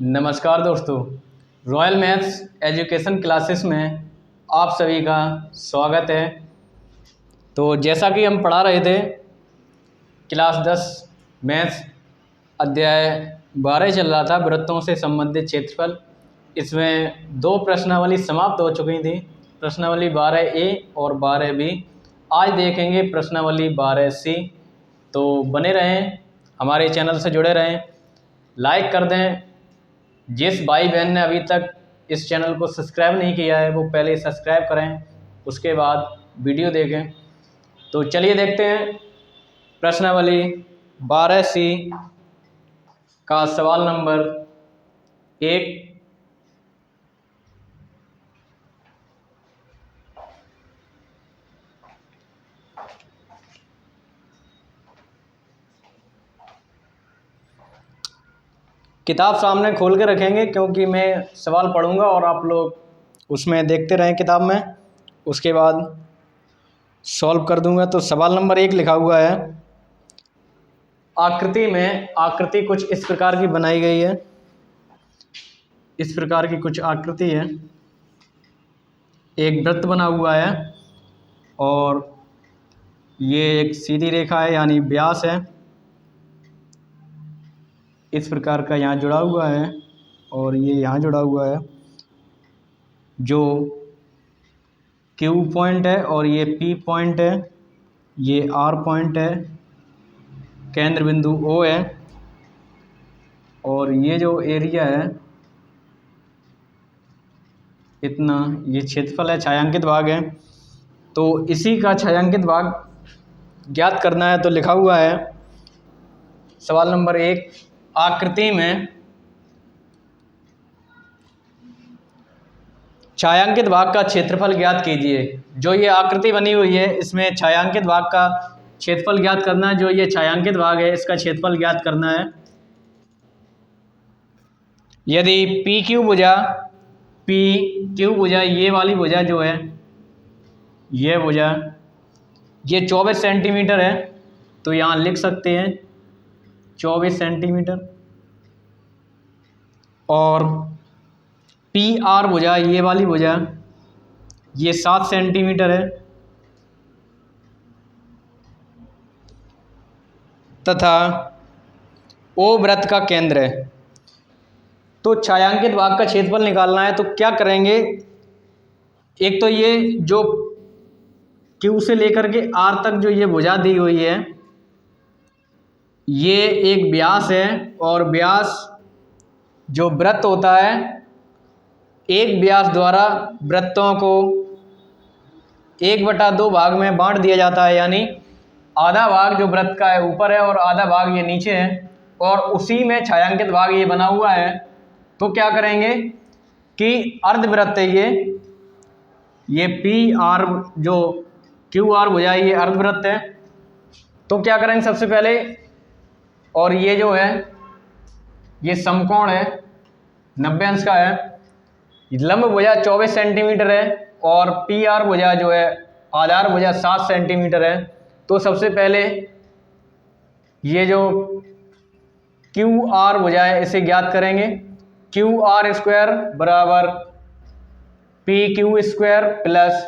नमस्कार दोस्तों, royal maths education classes में आप सभी का स्वागत है। तो जैसा कि हम पढ़ा रहे थे क्लास 10 मैथ्स अध्याय 12 चल रहा था, वृत्तों से संबंधित क्षेत्रफल। इसमें दो प्रश्नावली समाप्त हो चुकी थी, प्रश्नावली 12A और 12B। आज देखेंगे प्रश्नावली 12C। तो बने रहें, हमारे चैनल से जुड़े रहें, लाइक कर दें। जिस भाई बहन ने अभी तक इस चैनल को सब्सक्राइब नहीं किया है वो पहले सब्सक्राइब करें, उसके बाद वीडियो देखें। तो चलिए देखते हैं प्रश्नावली 12C का सवाल नंबर 1। किताब सामने खोल के रखेंगे क्योंकि मैं सवाल पढ़ूंगा और आप लोग उसमें देखते रहें किताब में, उसके बाद सॉल्व कर दूंगा। तो सवाल नंबर 1 लिखा हुआ है, आकृति कुछ इस प्रकार की बनाई गई है। इस प्रकार की कुछ आकृति है, एक वृत्त बना हुआ है और ये एक सीधी रेखा है यानी व्यास है, इस प्रकार का यहाँ जुड़ा हुआ है और ये यहाँ जुड़ा हुआ है, जो Q पॉइंट है और ये P पॉइंट है, ये R पॉइंट है, केंद्र बिंदु O है और ये जो एरिया है इतना, ये क्षेत्रफल है, छायांकित भाग है। तो इसी का छायांकित भाग ज्ञात करना है। तो लिखा हुआ है सवाल नंबर 1, आकृति में छायांकित भाग का क्षेत्रफल ज्ञात कीजिए। जो ये आकृति बनी हुई है इसमें छायांकित भाग का क्षेत्रफल ज्ञात करना है। जो ये छायांकित भाग है इसका क्षेत्रफल ज्ञात करना है। यदि PQ भुजा ये वाली भुजा जो है, ये भुजा ये 24 सेंटीमीटर है, तो यहाँ लिख सकते हैं 24 सेंटीमीटर। और PR भुजा ये वाली भुजा ये 7 सेंटीमीटर है, तथा O वृत्त का केंद्र है। तो छायांकित भाग का क्षेत्रफल निकालना है। तो क्या करेंगे, एक तो ये जो Q से लेकर के R तक जो ये भुजा दी हुई है ये एक व्यास है और व्यास जो वृत्त होता है, एक व्यास द्वारा वृत्तों को 1/2 भाग में बांट दिया जाता है, यानी आधा भाग जो वृत्त का है ऊपर है और आधा भाग ये नीचे है और उसी में छायांकित भाग ये बना हुआ है। तो क्या करेंगे कि अर्धवृत्त है ये PR जो QR भुजा ये अर्धवृत्त है। तो क्या करेंगे सबसे पहले, और ये जो है ये समकोण है, 90 अंश का है। लंब भुजा 24 सेंटीमीटर है और PR भुजा जो है आधार भुजा 7 सेंटीमीटर है। तो सबसे पहले ये जो QR भुजा है इसे ज्ञात करेंगे। QR स्क्वायर बराबर PQ square plus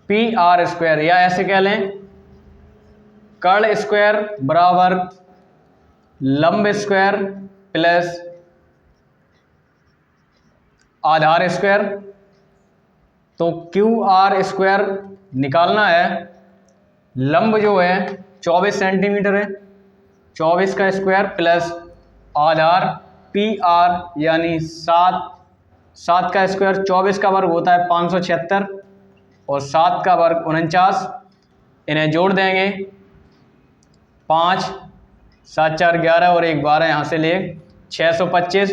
PR square, या ऐसे कह लें कर्ण स्क्वायर बराबर लंब स्क्वायर प्लस आधार स्क्वायर। तो QR स्क्वायर निकालना है, लंब जो है 24 सेंटीमीटर है, 24 का स्क्वायर प्लस आधार PR यानी 7 का स्क्वायर, 24 का वर्ग होता है 576 और 7 का वर्ग 49। इन्हें जोड़ देंगे, 5 7 4 11 और 1 12, यहाँ से ले 625।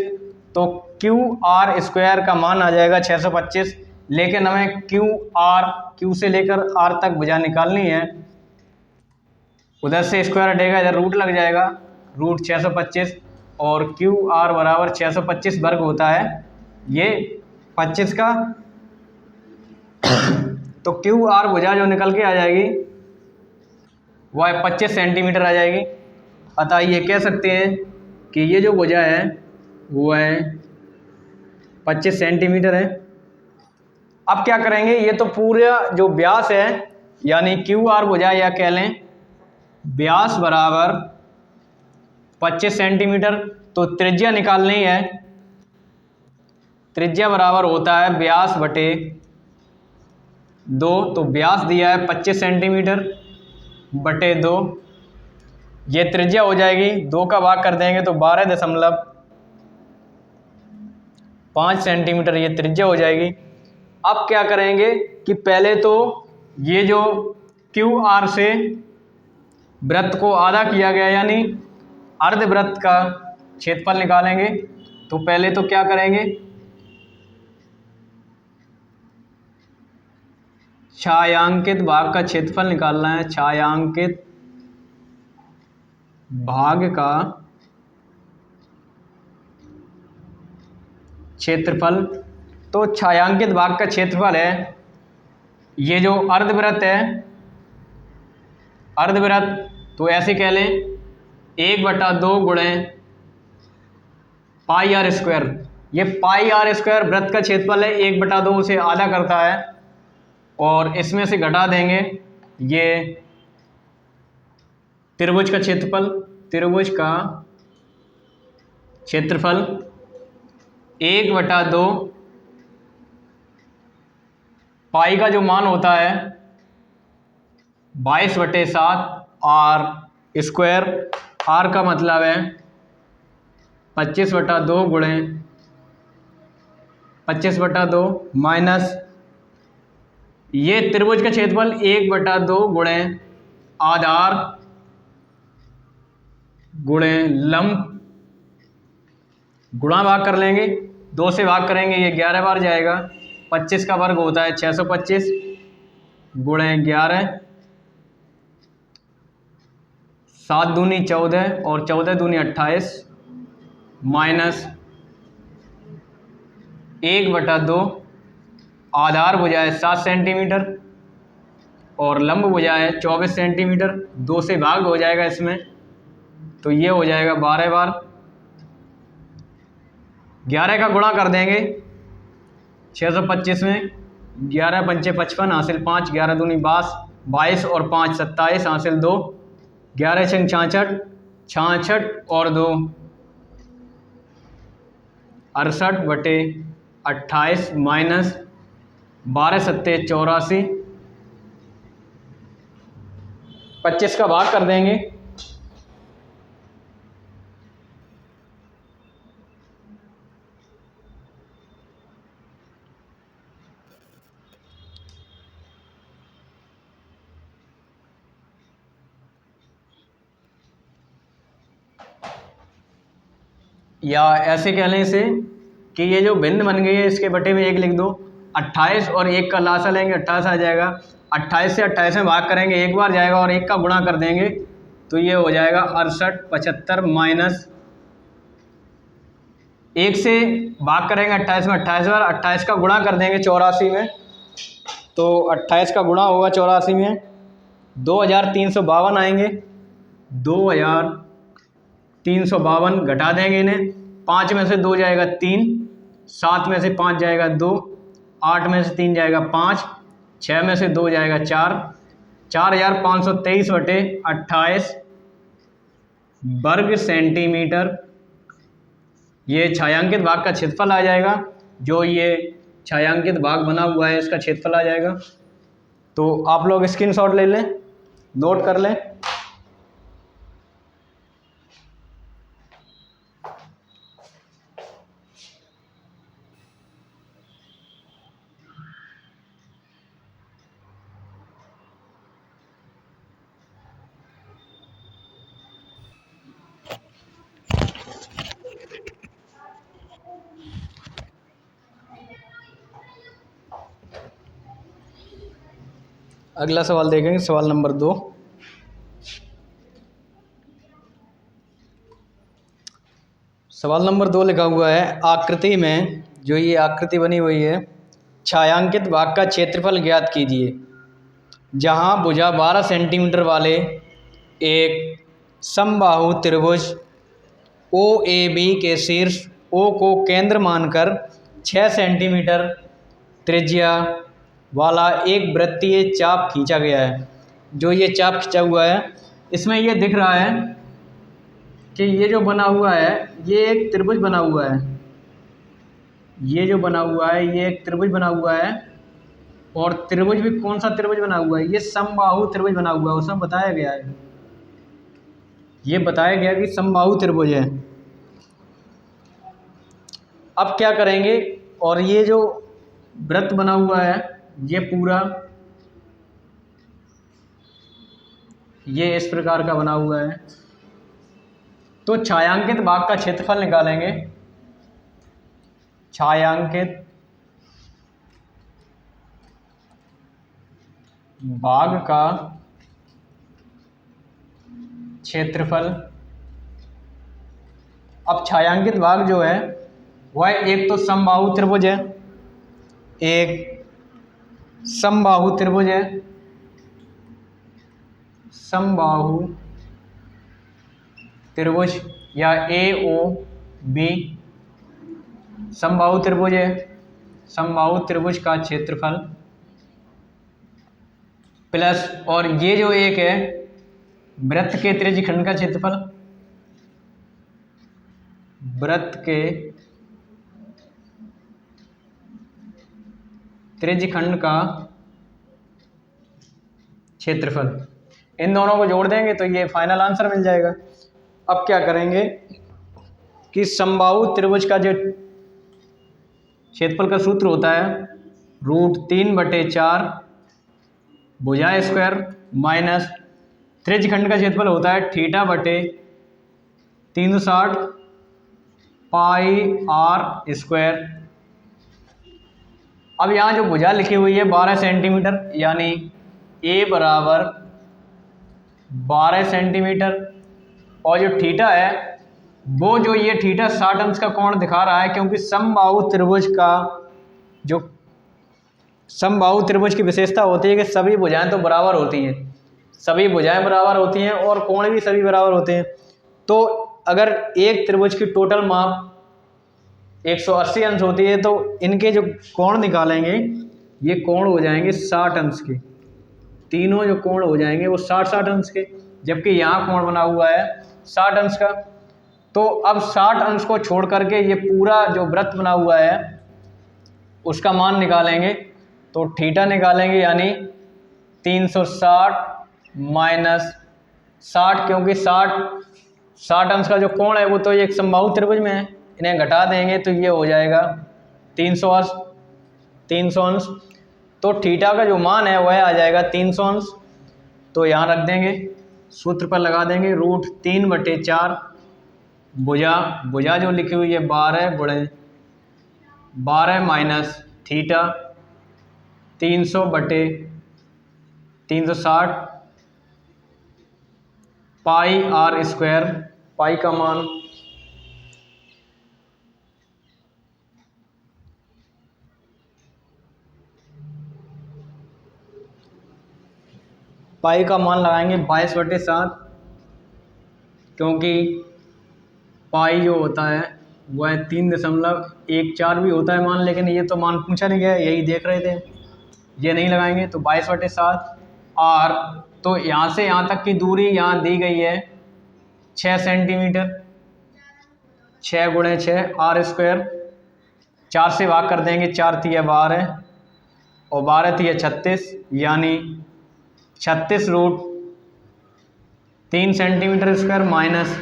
तो QR स्क्वायर का मान आ जाएगा 625। लेकिन हमें Q से लेकर R तक भुजा निकालनी है। उधर से स्क्वायर हटेगा, इधर रूट लग जाएगा, रूट 625 और QR बराबर 625 वर्ग होता है ये 25 का। तो QR भुजा जो निकल के आ जाएगी वह 25 सेंटीमीटर आ जाएगी। अतः ये कह सकते हैं कि ये जो भुजा है वो है 25 सेंटीमीटर है। अब क्या करेंगे, ये तो पूरा जो व्यास है यानी क्यू आर भुजा या कह लें व्यास बराबर 25 सेंटीमीटर, तो त्रिज्या निकालनी है। त्रिज्या बराबर होता है व्यास बटे 2, तो व्यास दिया है 25 सेंटीमीटर बटे 2, ये त्रिज्या हो जाएगी। 2 का भाग कर देंगे तो 12.5 सेंटीमीटर ये त्रिज्या हो जाएगी। अब क्या करेंगे कि पहले तो ये जो क्यू आर से वृत्त को आधा किया गया यानी अर्धवृत्त का क्षेत्रफल निकालेंगे। तो पहले तो क्या करेंगे, छायांकित भाग का क्षेत्रफल निकालना है। छायांकित भाग का क्षेत्रफल, तो छायांकित भाग का क्षेत्रफल है ये जो अर्धवृत्त है, अर्धवृत्त तो ऐसे कह लें 1/2 गुणे पाई आर स्क्वायर। ये पाई आर स्क्वायर वृत्त का क्षेत्रफल है, 1/2 उसे आधा करता है और इसमें से घटा देंगे ये त्रिभुज का क्षेत्रफल। त्रिभुज का क्षेत्रफल 1/2 पाई का जो मान होता है 22/7 आर स्क्वायर। आर का मतलब है 25/2 गुणे 25/2 माइनस ये त्रिभुज का क्षेत्रफल 1/2 गुणे आधार गुणे लंब, गुणा भाग कर लेंगे। 2 से भाग करेंगे ये 11 बार जाएगा। 25 का वर्ग होता है 625 गुणे 11, 7 दूनी 14 और 14 दूनी 28 माइनस 1/2 आधार भुजा है 7 सेंटीमीटर और लंब भुजा है 24 सेंटीमीटर। 2 से भाग हो जाएगा इसमें, तो ये हो जाएगा 12 बार। 11 का गुणा कर देंगे 625 में, 11 पंचे 55 हासिल 5, 11 दूनी 22 और 5 27 हासिल 2, 11 छंग 66, 66 और 2 68/28 माइनस 12 सत्ते 84, 25 का भाग कर देंगे। या ऐसे कह लें इसे कि ये जो भिन्न बन गई है इसके बटे में 1 लिख दो। 28 और 1 का लासा लेंगे 28 आ जाएगा। 28 से 28 में भाग करेंगे, एक बार जाएगा और 1 का गुणा कर देंगे तो ये हो जाएगा 68 75 माइनस 1 से भाग करेंगे 28 में 28 बार, 28 का गुणा कर देंगे 84 में, तो 28 का गुणा होगा 84 में 2352 आएंगे। 2352 घटा देंगे इन्हें, 5 में से 2 जाएगा 3, 7 में से 5 जाएगा 2, 8 में से 3 जाएगा 5, 6 में से 2 जाएगा 4, 4523/28 वर्ग सेंटीमीटर ये छायांकित भाग का क्षेत्रफल आ जाएगा। जो ये छायांकित भाग बना हुआ है इसका क्षेत्रफल आ जाएगा। तो आप लोग स्क्रीनशॉट ले लें, नोट कर लें। अगला सवाल देखेंगे, सवाल नंबर 2। सवाल नंबर 2 लिखा हुआ है आकृति में, जो ये आकृति बनी हुई है, छायांकित भाग का क्षेत्रफल ज्ञात कीजिए। जहां भुजा 12 सेंटीमीटर वाले एक समबाहु त्रिभुज OAB के शीर्ष ओ को केंद्र मानकर 6 सेंटीमीटर त्रिज्या वाला एक वृत्तीय चाप खींचा गया है। जो ये चाप खींचा हुआ है इसमें ये दिख रहा है कि ये जो बना हुआ है ये एक त्रिभुज बना हुआ है। ये जो बना हुआ है ये एक त्रिभुज बना हुआ है, और त्रिभुज भी कौन सा त्रिभुज बना हुआ है, ये समबाहु त्रिभुज बना हुआ है। उसमें बताया गया है, ये बताया गया कि समबाहु त्रिभुज है। अब क्या करेंगे, और ये जो वृत्त बना हुआ है ये पूरा ये इस प्रकार का बना हुआ है। तो छायांकित भाग का क्षेत्रफल निकालेंगे। छायांकित भाग का क्षेत्रफल। अब छायांकित भाग जो है वह एक तो समबाहु त्रिभुज है, एक समबाहु त्रिभुज है, समबाहु त्रिभुज या AOB समबाहु त्रिभुज है। समबाहु त्रिभुज का क्षेत्रफल प्लस, और ये जो एक है वृत्त के त्रिज्य खंड का क्षेत्रफल, वृत्त के त्रिज्य खंड का क्षेत्रफल। इन दोनों को जोड़ देंगे तो ये फाइनल आंसर मिल जाएगा। अब क्या करेंगे कि समबाहु त्रिभुज का जो क्षेत्रफल का सूत्र होता है √3/4 भुजा स्क्वायर माइनस त्रिज्य खंड का क्षेत्रफल होता है θ/360 πr²। अब यहाँ जो भुजा लिखी हुई है 12 सेंटीमीटर, यानी A बराबर 12 सेंटीमीटर, और जो थीटा है वो जो ये थीटा 60 अंश का कोण दिखा रहा है, क्योंकि समबाहु त्रिभुज का जो समबाहु त्रिभुज की विशेषता होती है कि सभी भुजाएं तो बराबर होती हैं, सभी भुजाएं बराबर होती हैं और कोण भी सभी बराबर होते हैं। तो अगर एक त्रिभुज की टोटल माप 180 अंश होती है तो इनके जो कोण निकालेंगे ये कोण हो जाएंगे 60 अंश के, तीनों जो कोण हो जाएंगे वो 60 अंश के, जबकि यहाँ कोण बना हुआ है 60 अंश का। तो अब 60 अंश को छोड़ करके ये पूरा जो वृत्त बना हुआ है उसका मान निकालेंगे, तो थीटा निकालेंगे, यानी 360 माइनस 60, क्योंकि 60 अंश का जो कोण है वो तो एक समबाहु त्रिभुज में है, इन्हें घटा देंगे तो ये हो जाएगा 300 अंश। तो थीटा का जो मान है वह आ जाएगा 300 अंश। तो यहाँ रख देंगे, सूत्र पर लगा देंगे √3/4 भुजा जो लिखी हुई है 12 माइनस थीटा 300/360 πr², पाई का मान लगाएंगे 22/7, क्योंकि पाई जो होता है वह 3.14 भी होता है मान, लेकिन ये तो मान पूछा नहीं गया, यही देख रहे थे, ये नहीं लगाएंगे। तो 22/7 और तो यहाँ से यहाँ तक की दूरी यहाँ दी गई है 6 सेंटीमीटर, 6 × 6 r², 4 से भाग कर देंगे, 4 तिया 12 और 12 तिया 36, यानी 36√3 सेंटीमीटर स्क्वायर माइनस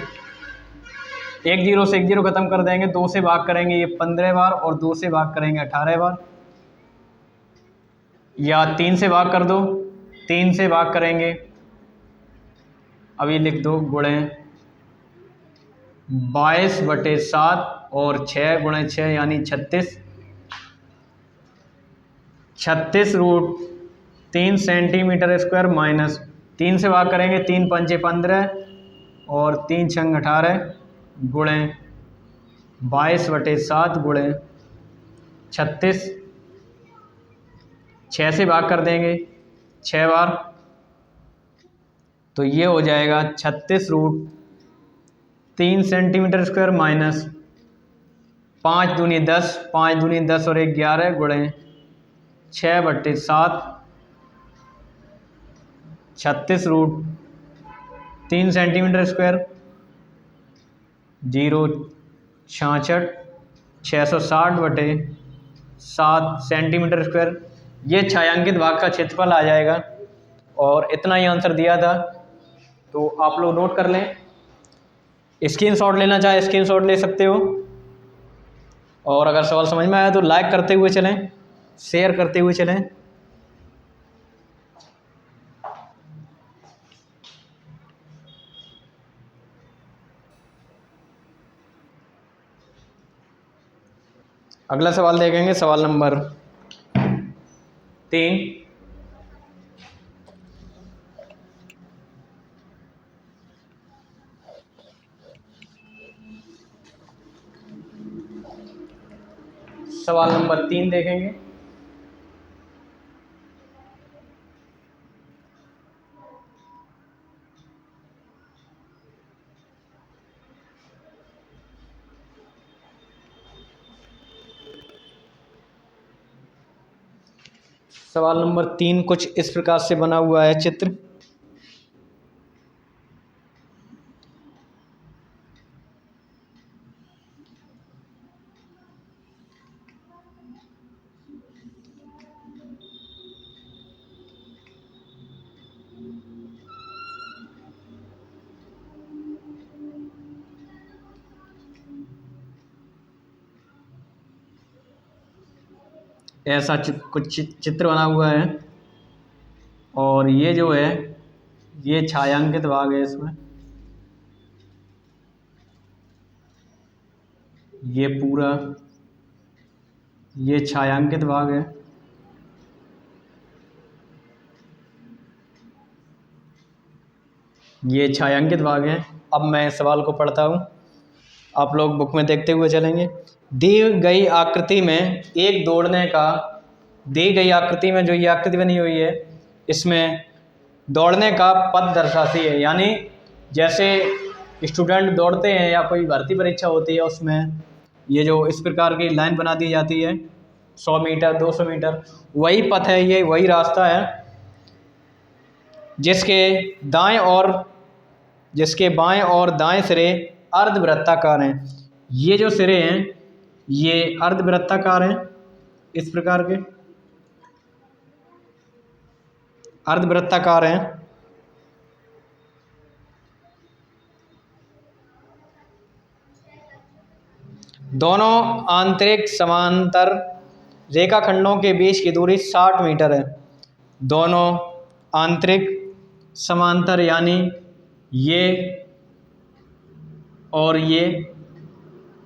1 0 से 1 0 खत्म कर देंगे, 2 से भाग करेंगे ये 15 बार और 2 से भाग करेंगे 18 बार, या 3 से भाग कर दो, 3 से भाग करेंगे, अभी लिख दो, गुणे 22/7 और 6 × 6 यानी 36√3 सेंटीमीटर स्क्वायर माइनस 3 से भाग करेंगे, 3 पंचे 15 और 3 छंग 18 गुणे 22/7 गुणे 36, 6 से भाग कर देंगे 6 बार, तो ये हो जाएगा 36√3 सेंटीमीटर स्क्वायर माइनस 5 दूनी 10, 5 दूनी 10 और 1 11 गुणे 6/7, 36√3 सेंटीमीटर स्क्वायर, 066 660/7 सेंटीमीटर स्क्वायर। ये छायांकित भाग का क्षेत्रफल आ जाएगा और इतना ही आंसर दिया था। तो आप लोग नोट कर लें, स्क्रीनशॉट लेना चाहे स्क्रीनशॉट ले सकते हो, और अगर सवाल समझ में आया तो लाइक करते हुए चलें, शेयर करते हुए चलें। अगला सवाल देखेंगे, सवाल नंबर 3। सवाल नंबर 3 देखेंगे। सवाल नंबर 3 कुछ इस प्रकार से बना हुआ है चित्र। ऐसा कुछ चित्र बना हुआ है और ये जो है ये छायांकित भाग है। इसमें ये पूरा ये छायांकित भाग है। ये छायांकित भाग है। अब मैं सवाल को पढ़ता हूँ, आप लोग बुक में देखते हुए चलेंगे। दी गई आकृति में एक दौड़ने का, दी गई आकृति में जो ये आकृति बनी हुई है इसमें दौड़ने का पथ दर्शाती है। यानी जैसे स्टूडेंट दौड़ते हैं या कोई भर्ती परीक्षा होती है उसमें ये जो इस प्रकार की लाइन बना दी जाती है 100 मीटर 200 मीटर, वही पथ है, ये वही रास्ता है जिसके बाएं और दाएं सिरे अर्धवृत्ताकार हैं। ये जो सिरे हैं ये अर्धवृत्ताकार हैं, इस प्रकार के अर्धवृत्ताकार हैं। दोनों आंतरिक समांतर रेखाखंडों के बीच की दूरी 60 मीटर है। दोनों आंतरिक समांतर यानी ये और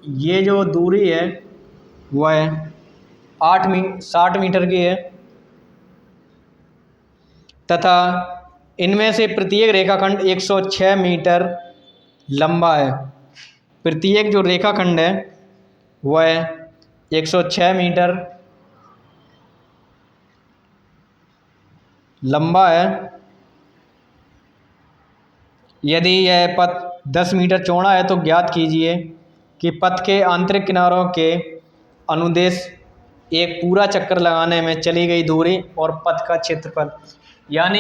ये जो दूरी है वह 60 मीटर की है तथा इनमें से प्रत्येक रेखाखंड 106 मीटर लंबा है। प्रत्येक जो रेखाखंड है वह 106 मीटर लंबा है। यदि यह पथ 10 मीटर चौड़ा है तो ज्ञात कीजिए कि पथ के आंतरिक किनारों के अनुदेश एक पूरा चक्कर लगाने में चली गई दूरी और पथ का क्षेत्रफल। यानी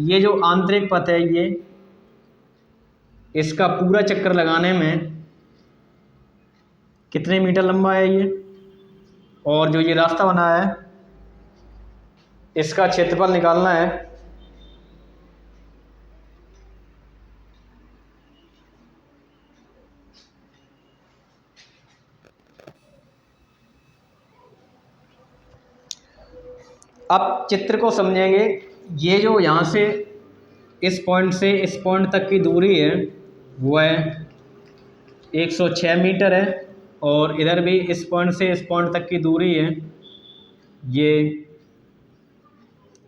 ये जो आंतरिक पथ है ये इसका पूरा चक्कर लगाने में कितने मीटर लंबा है ये, और जो ये रास्ता बना है इसका क्षेत्रफल निकालना है। अब चित्र को समझेंगे। ये जो यहाँ से इस पॉइंट से इस पॉइंट तक की दूरी है वह 106 मीटर है और इधर भी इस पॉइंट से इस पॉइंट तक की दूरी है ये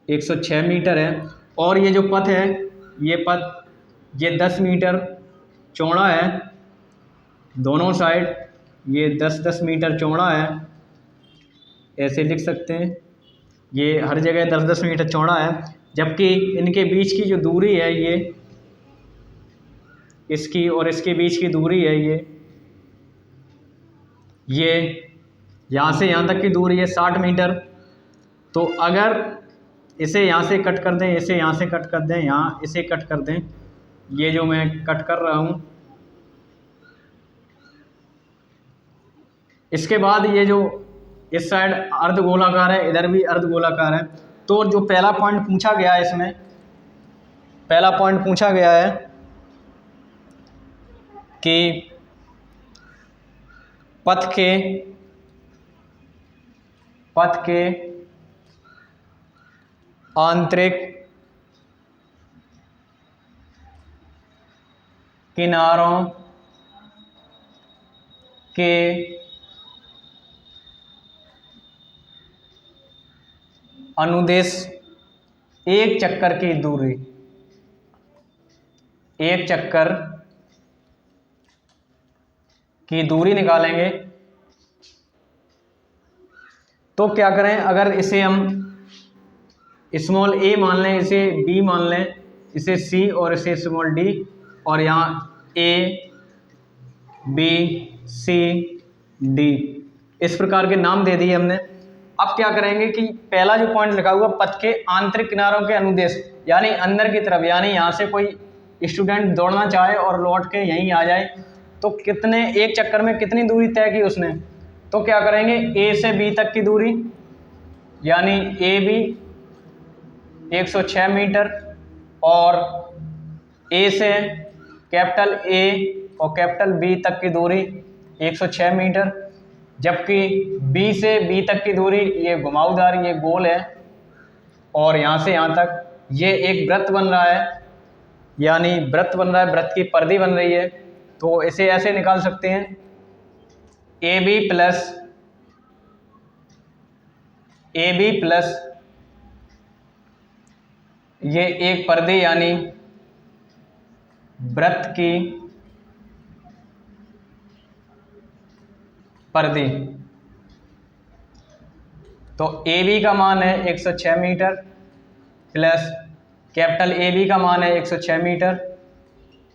106 मीटर है। और ये जो पथ है ये 10 मीटर चौड़ा है, दोनों साइड ये 10-10 मीटर चौड़ा है, ऐसे लिख सकते हैं। ये हर जगह 10-10 मीटर चौड़ा है, जबकि इनके बीच की जो दूरी है ये इसकी और इसके बीच की दूरी है ये यहाँ से यहाँ तक की दूरी है 60 मीटर। तो अगर इसे यहाँ से कट कर दें, इसे यहाँ से कट कर दें, यहाँ इसे कट कर दें, ये जो मैं कट कर रहा हूँ, इसके बाद ये जो इस साइड अर्धगोलाकार है, इधर भी अर्धगोलाकार है। तो जो पहला पॉइंट पूछा गया है, इसमें पहला पॉइंट पूछा गया है कि पथ के आंतरिक किनारों के अनुदेश एक चक्कर की दूरी, एक चक्कर की दूरी निकालेंगे। तो क्या करें, अगर इसे हम स्मॉल a मान लें, इसे b मान लें, इसे c और इसे स्मॉल d, और यहाँ a b c d इस प्रकार के नाम दे दिए हमने। अब क्या करेंगे कि पहला जो पॉइंट लिखा हुआ पथ के आंतरिक किनारों के अनुदेश, यानी अंदर की तरफ, यानी यहाँ से कोई स्टूडेंट दौड़ना चाहे और लौट के यहीं आ जाए, तो कितने एक चक्कर में कितनी दूरी तय की उसने। तो क्या करेंगे, ए से बी तक की दूरी, यानी ए बी 106 मीटर, और ए से कैपिटल ए और कैपिटल बी तक की दूरी 106 मीटर, जबकि बी से बी तक की दूरी, ये घुमावदार, ये गोल है, और यहाँ से यहाँ तक ये एक वृत्त बन रहा है, यानी वृत्त बन रहा है, वृत्त की परिधि बन रही है। तो इसे ऐसे निकाल सकते हैं, ए बी प्लस ये एक परिधि, यानी वृत्त की परिधि। तो ए बी का मान है 106 metre, plus capital A B का मान है 106 मीटर,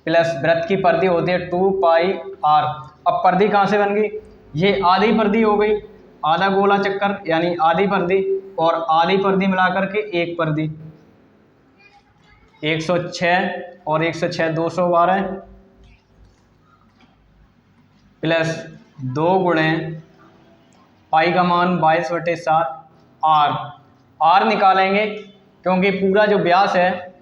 प्लस वृत्त की परिधि होती है 2 पाई आर। अब परिधि कहाँ से बन गई, ये आधी परिधि हो गई, आधा गोला चक्कर यानी आधी परिधि, और आधी परिधि मिलाकर के एक परिधि। 106 और 106 212, प्लस 2 गुणे पाई का मान 22/7 आर निकालेंगे, क्योंकि पूरा जो व्यास है,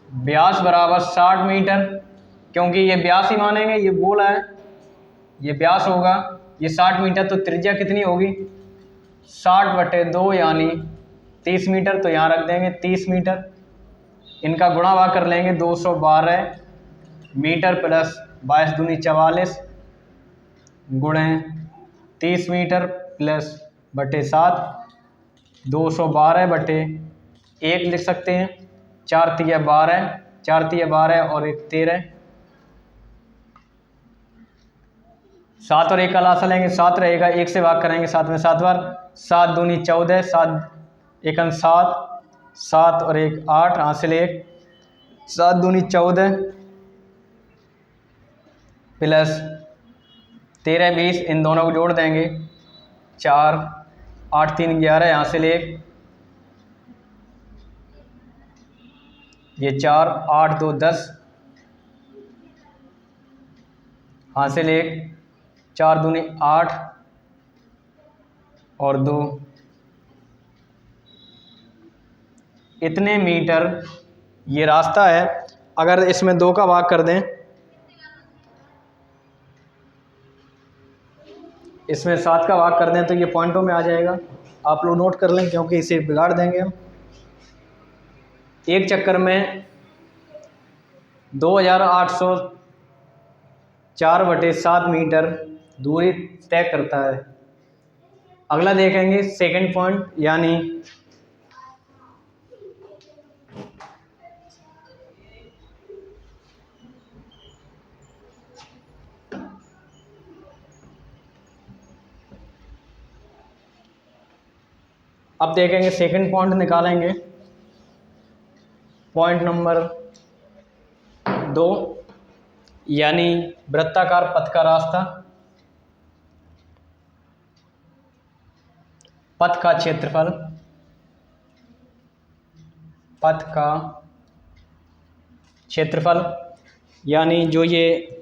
व्यास बराबर 60 मीटर, क्योंकि ये व्यास ही मानेंगे, ये गोला है, ये व्यास होगा, ये 60 मीटर। तो त्रिज्या कितनी होगी, 60/2 यानी 30 मीटर। तो यहाँ रख देंगे 30 मीटर, इनका गुणा भाग कर लेंगे, 212 मीटर प्लस 22 दूनी 44 गुणे 30 मीटर प्लस बटे 7, 212/1 लिख सकते हैं। 4 तिया 12, 4 तिया 12 और 1 13, 7 और 1 का लासा लेंगे, 7 रहेगा, 1 से भाग करेंगे 7 में 7 बार, 7 दूनी 14, 7 एकन 7, 7 और 1 8, हासिल 1, 7 दूनी 14 प्लस 13 20, इन दोनों को जोड़ देंगे, 4 8 3 11, हासिल 1, ये 4 8 2 10, हासिल 1, 4 दूनी 8 और 2, इतने मीटर ये रास्ता है। अगर इसमें 2 का भाग कर दें, इसमें 7 का भाग कर दें, तो ये पॉइंटों में आ जाएगा। आप लोग नोट कर लें, क्योंकि इसे बिगाड़ देंगे हम। एक चक्कर में 2804/7 मीटर दूरी तय करता है। अगला देखेंगे सेकंड पॉइंट, यानी अब देखेंगे सेकंड पॉइंट निकालेंगे, पॉइंट नंबर 2, यानी वृत्ताकार पथ का रास्ता, पथ का क्षेत्रफल, पथ का क्षेत्रफल, यानी जो ये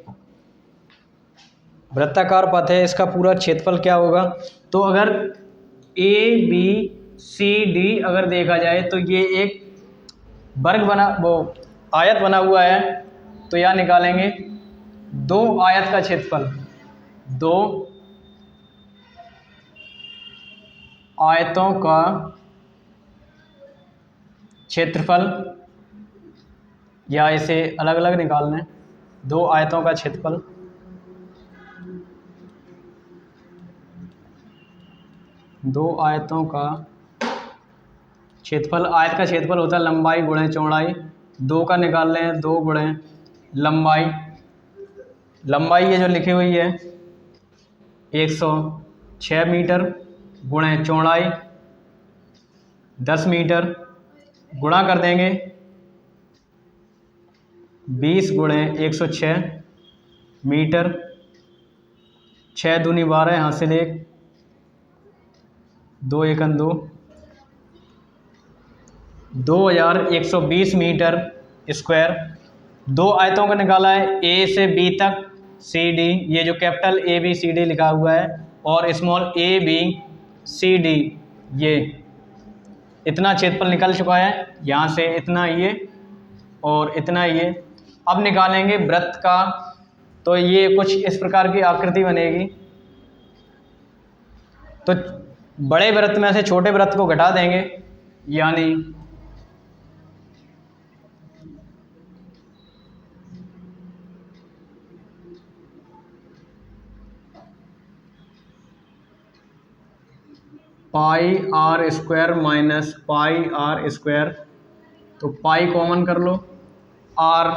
वृत्ताकार पथ है इसका पूरा क्षेत्रफल क्या होगा। तो अगर ए बी सी डी अगर देखा जाए तो ये एक वर्ग बना आयत बना हुआ है, तो यहाँ निकालेंगे 2 आयत का क्षेत्रफल, 2 आयतों का क्षेत्रफल, या इसे अलग अलग निकालना है, 2 आयतों का क्षेत्रफल, 2 आयतों का क्षेत्रफल। आयत का क्षेत्रफल होता है लंबाई गुणे चौड़ाई, 2 का निकाल लें 2 गुणे लंबाई, लंबाई ये जो लिखी हुई है 106 मीटर गुणे चौड़ाई 10 मीटर, गुणा कर देंगे 20 गुणे 106 मीटर, 6 दूनी 12 हासिल 1, 2 एकन 2, 2120 मीटर स्क्वायर। 2 आयतों का निकाला है, ए से बी तक सी डी, ये जो capital A B C D लिखा हुआ है, और small A B C D, ये इतना क्षेत्रफल निकल चुका है, यहाँ से इतना ये और इतना ये। अब निकालेंगे वृत्त का, तो ये कुछ इस प्रकार की आकृति बनेगी। तो बड़े वृत्त में से छोटे वृत्त को घटा देंगे, यानी pi R square minus pi R square, तो पाई कॉमन कर लो आर।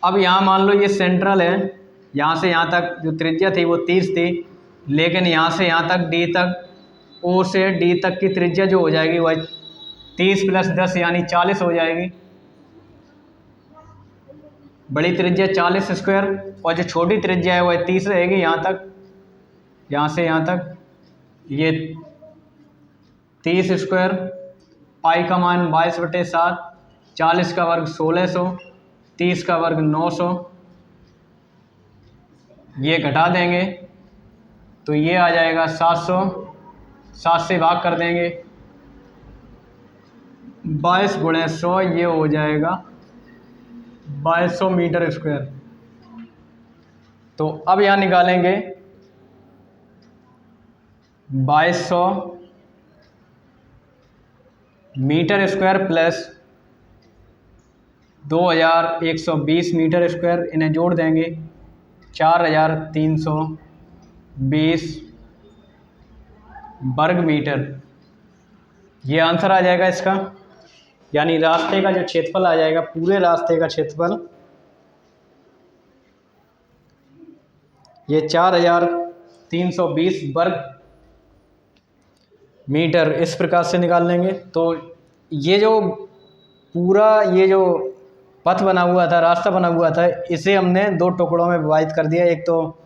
अब यहाँ मान लो ये सेंट्रल है, यहाँ से यहाँ तक जो त्रिज्या थी वो 30 थी, लेकिन यहाँ से यहाँ तक डी तक, ओ से डी तक की त्रिज्या जो हो जाएगी वह 30 + 10 यानी 40 हो जाएगी। बड़ी त्रिज्या 40 स्क्वायर और जो छोटी त्रिज्या है वह 30 रहेगी, यहाँ तक, यहाँ से यहाँ तक ये 30 स्क्वायर, पाई का मान 22/7, 40 का वर्ग 1600, 30 का वर्ग 900, ये घटा देंगे तो ये आ जाएगा 700, 7 से भाग कर देंगे 22 गुणे 100, ये हो जाएगा 2200 मीटर स्क्वायर। तो अब यहाँ निकालेंगे 2200 metre square plus 2120 metre square, इन्हें जोड़ देंगे 4320 वर्ग मीटर, ये आंसर आ जाएगा इसका। यानी रास्ते का जो क्षेत्रफल आ जाएगा, पूरे रास्ते का क्षेत्रफल ये 4320 वर्ग मीटर इस प्रकार से निकाल लेंगे। तो ये जो पूरा ये जो पथ बना हुआ था, रास्ता बना हुआ था, इसे हमने 2 टुकड़ों में विभाजित कर दिया। एक तो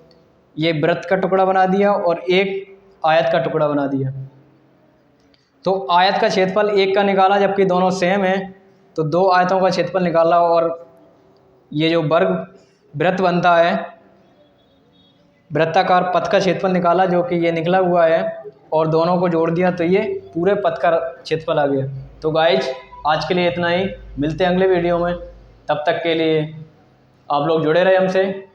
ये वृत्त का टुकड़ा बना दिया और एक आयत का टुकड़ा बना दिया। तो आयत का क्षेत्रफल एक का निकाला, जबकि दोनों सेम है, तो 2 आयतों का क्षेत्रफल निकाला, और ये जो वर्ग वृत्त बनता है, वृत्ताकार पथ का क्षेत्रफल निकाला जो कि ये निकला हुआ है, और दोनों को जोड़ दिया तो ये पूरे पथ का क्षेत्रफल आ गया। तो गाइज आज के लिए इतना ही, मिलते हैं अगले वीडियो में। तब तक के लिए आप लोग जुड़े रहे हमसे।